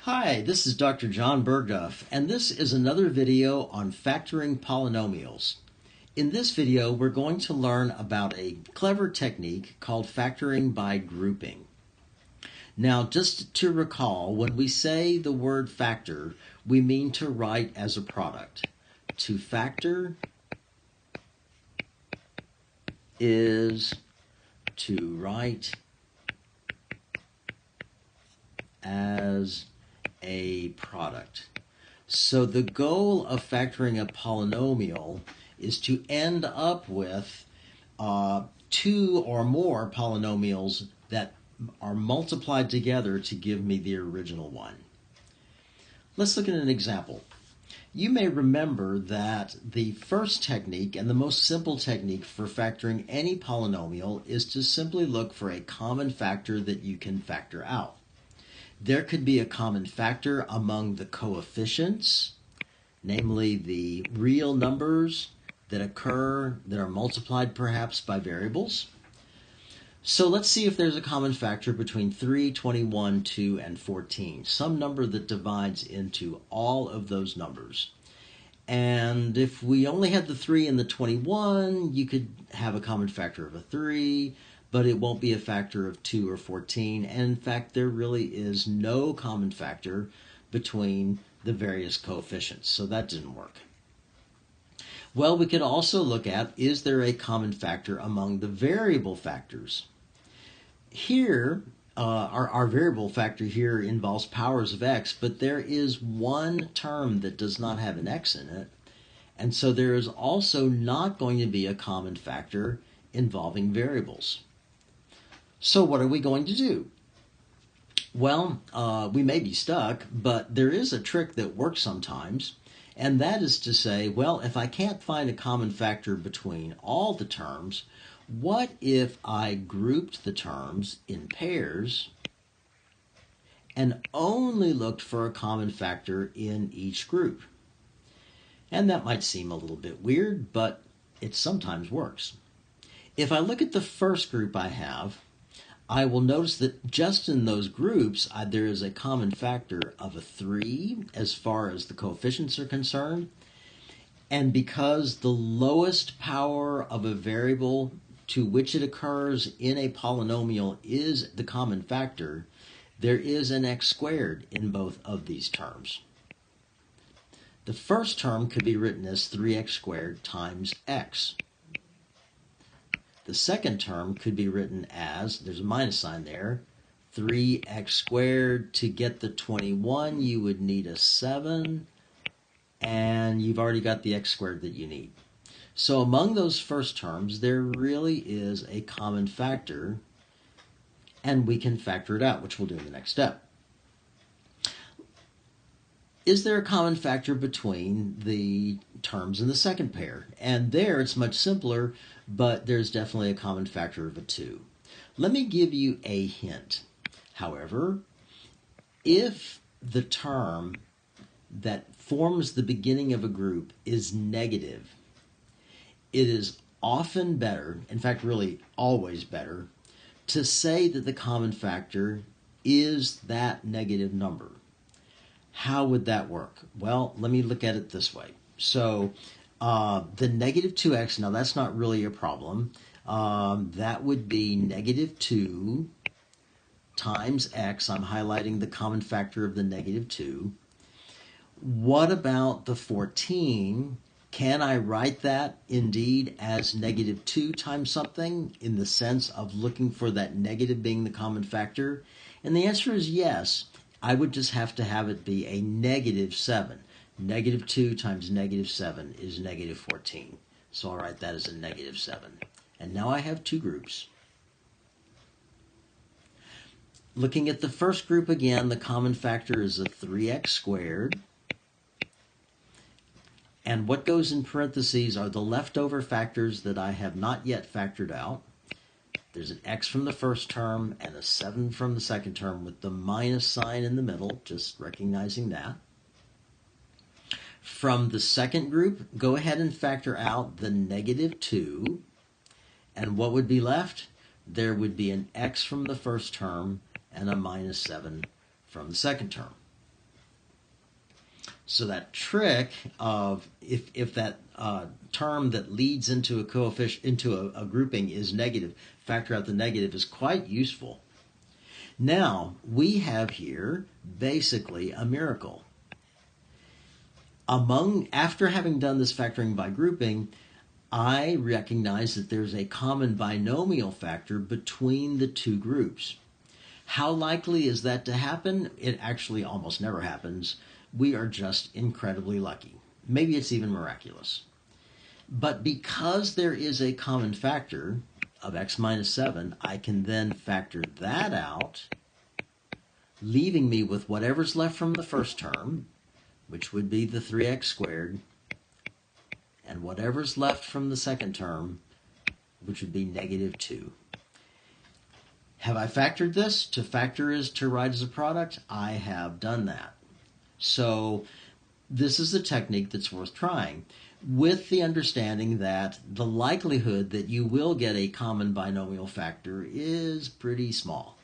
Hi, this is Dr. John Bergdorf, and this is another video on factoring polynomials. In this video, we're going to learn about a clever technique called factoring by grouping. Now, just to recall, when we say the word factor, we mean to write as a product. To factor is to write as a product. So the goal of factoring a polynomial is to end up with two or more polynomials that are multiplied together to give me the original one. Let's look at an example. You may remember that the first technique and the most simple technique for factoring any polynomial is to simply look for a common factor that you can factor out. There could be a common factor among the coefficients, namely the real numbers that occur that are multiplied perhaps by variables. So let's see if there's a common factor between 3, 21, 2, and 14, some number that divides into all of those numbers. And if we only had the 3 and the 21, you could have a common factor of a 3, but it won't be a factor of 2 or 14. And in fact, there really is no common factor between the various coefficients, so that didn't work. Well, we could also look at, is there a common factor among the variable factors? Here, our variable factor here involves powers of x, but there is one term that does not have an x in it, and so there is also not going to be a common factor involving variables. So what are we going to do? Well, we may be stuck, but there is a trick that works sometimes, and that is to say, well, if I can't find a common factor between all the terms, what if I grouped the terms in pairs and only looked for a common factor in each group? And that might seem a little bit weird, but it sometimes works. If I look at the first group I have, I will notice that just in those groups, there is a common factor of a 3 as far as the coefficients are concerned. And because the lowest power of a variable to which it occurs in a polynomial is the common factor, there is an x squared in both of these terms. The first term could be written as 3x squared times x. The second term could be written as, there's a minus sign there, 3x squared. To get the 21, you would need a 7, and you've already got the x squared that you need. So among those first terms, there really is a common factor, and we can factor it out, which we'll do in the next step. Is there a common factor between the terms in the second pair? And there it's much simpler, but there's definitely a common factor of a 2. Let me give you a hint. However, if the term that forms the beginning of a group is negative, it is often better, in fact really always better, to say that the common factor is that negative number. How would that work? Well, let me look at it this way. So the negative 2x, now that's not really a problem. That would be negative 2 times x. I'm highlighting the common factor of the negative 2. What about the 14? Can I write that indeed as negative 2 times something in the sense of looking for that negative being the common factor? And the answer is yes. I would just have to have it be a negative 7. Negative 2 times negative 7 is negative 14. So I'll write that as a negative 7. And now I have two groups. Looking at the first group again, the common factor is a 3x squared. And what goes in parentheses are the leftover factors that I have not yet factored out. There's an x from the first term and a 7 from the second term with the minus sign in the middle, just recognizing that. From the second group, go ahead and factor out the negative 2. And what would be left? There would be an x from the first term and a minus 7 from the second term. So that trick of if that term that leads into a coefficient into a grouping is negative, factor out the negative is quite useful. Now we have here basically a miracle. After having done this factoring by grouping, I recognize that there's a common binomial factor between the two groups. How likely is that to happen? It actually almost never happens. We are just incredibly lucky. Maybe it's even miraculous. But because there is a common factor of x minus 7, I can then factor that out, leaving me with whatever's left from the first term, which would be the 3x squared, and whatever's left from the second term, which would be negative 2. Have I factored this? To factor is to write as a product. I have done that. So this is a technique that's worth trying, with the understanding that the likelihood that you will get a common binomial factor is pretty small.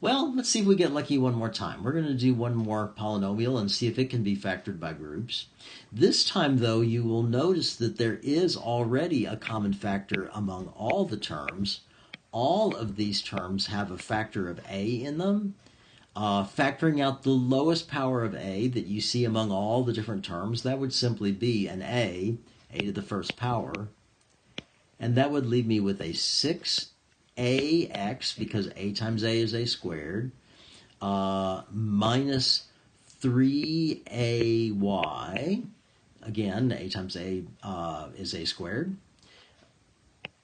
Well, let's see if we get lucky one more time. We're going to do one more polynomial and see if it can be factored by groups. This time, though, you will notice that there is already a common factor among all the terms. All of these terms have a factor of a in them. Factoring out the lowest power of a that you see among all the different terms, that would simply be an a to the first power. And that would leave me with a 6ax, because a times a is a squared, minus 3ay, again, a times a is a squared.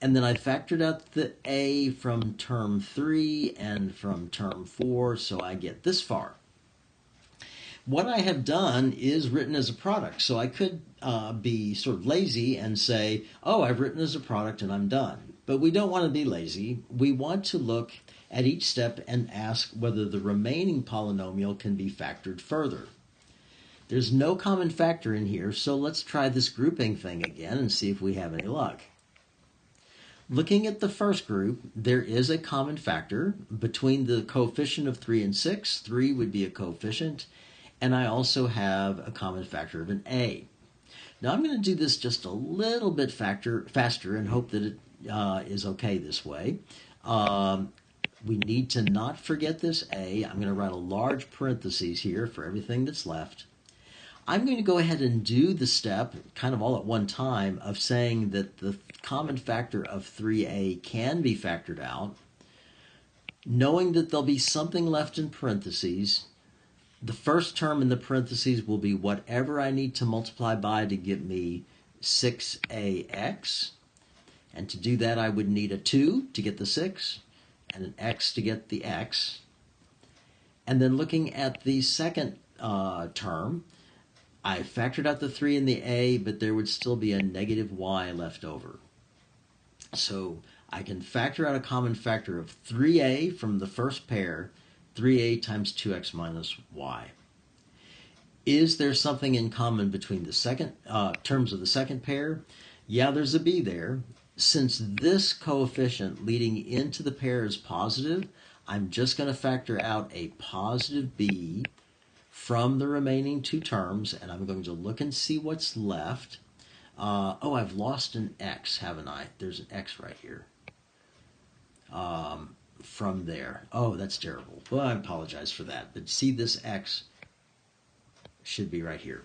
And then I factored out the a from term 3 and from term 4, so I get this far. What I have done is written as a product, so I could be sort of lazy and say, oh, I've written as a product and I'm done. But we don't want to be lazy. We want to look at each step and ask whether the remaining polynomial can be factored further. There's no common factor in here, so let's try this grouping thing again and see if we have any luck. Looking at the first group, there is a common factor between the coefficient of 3 and 6. 3 would be a coefficient, and I also have a common factor of an a. Now I'm going to do this just a little bit faster and hope that it is okay this way. We need to not forget this a. I'm going to write a large parentheses here for everything that's left. I'm going to go ahead and do the step, kind of all at one time, of saying that the common factor of 3a can be factored out, knowing that there'll be something left in parentheses. The first term in the parentheses will be whatever I need to multiply by to give me 6ax. And to do that, I would need a 2 to get the 6, and an x to get the x. And then looking at the second term, I factored out the 3 and the a, but there would still be a negative y left over. So I can factor out a common factor of 3a from the first pair, 3a times 2x minus y. Is there something in common between the second terms of the second pair? Yeah, there's a b there. Since this coefficient leading into the pair is positive, I'm just going to factor out a positive b from the remaining two terms, and I'm going to look and see what's left. Oh, I've lost an x, haven't I? There's an x right here. From there. Oh, that's terrible. Well, I apologize for that. But see, this x should be right here.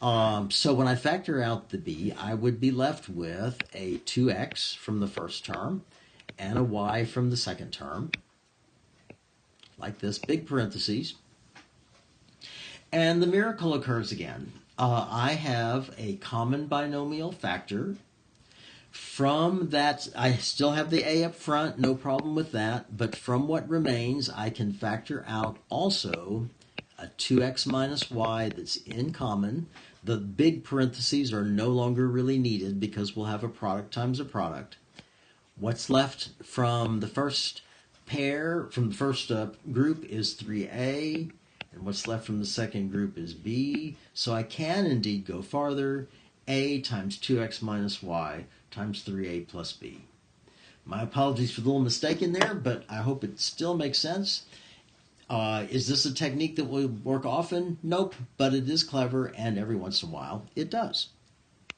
So when I factor out the b, I would be left with a 2x from the first term and a y from the second term, like this, big parentheses. And the miracle occurs again. I have a common binomial factor. From that, I still have the a up front, no problem with that. But from what remains, I can factor out also a 2x minus y that's in common. The big parentheses are no longer really needed because we'll have a product times a product. What's left from the first pair, from the first group is 3a. And what's left from the second group is b. So I can indeed go farther. A times 2x minus y times 3a plus b. My apologies for the little mistake in there, but I hope it still makes sense. Is this a technique that will work often? Nope, but it is clever, and every once in a while it does.